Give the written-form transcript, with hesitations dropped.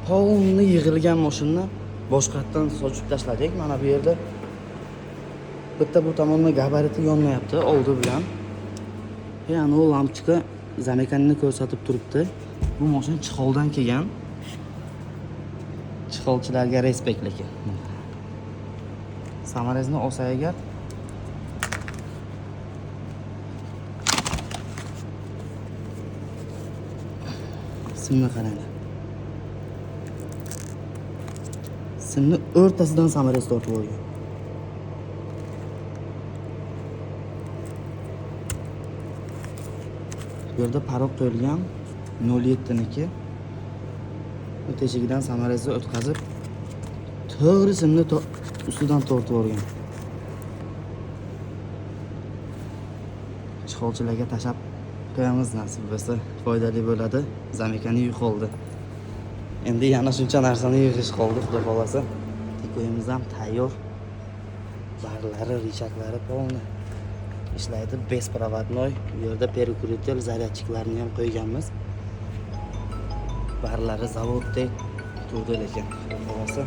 polni yig'ilgan mashinani boshqatdan sochib tashladik. Mana bu yerda bitta bu tomonda gabariti yonmayapti oldi bilan. Ya'ni o lampochka zamekanini ko'rsatib turibdi. Bu mashina chiqoldan kelgan. Chiqolchilarga respekt lekin. Samarezni olsa agar simni qaranglar. Simni o'rtasidan samarez tortib olgan. Bu yerda parok qo'yilgan 07 niki. Bu teshigidan samarezni o'tkazib, to'g'ri simni ustidan tortib olgan. Chiqolchilarga tashab qo'yamiz, nasib bo'lsa foydali bo'ladi. Zamekani yo'qoldi. Endi yana shuncha narsani yig'ish qoldi, xudo xolasa. Tikoyimiz ham tayyor. Barlari, rishaklari polni ishlaydi. Besprovodnoy. Bu yerda perikuritel zaryadchiklarni ham qo'yganmiz. Barlari zavodda turdi lekin, xudo xolasa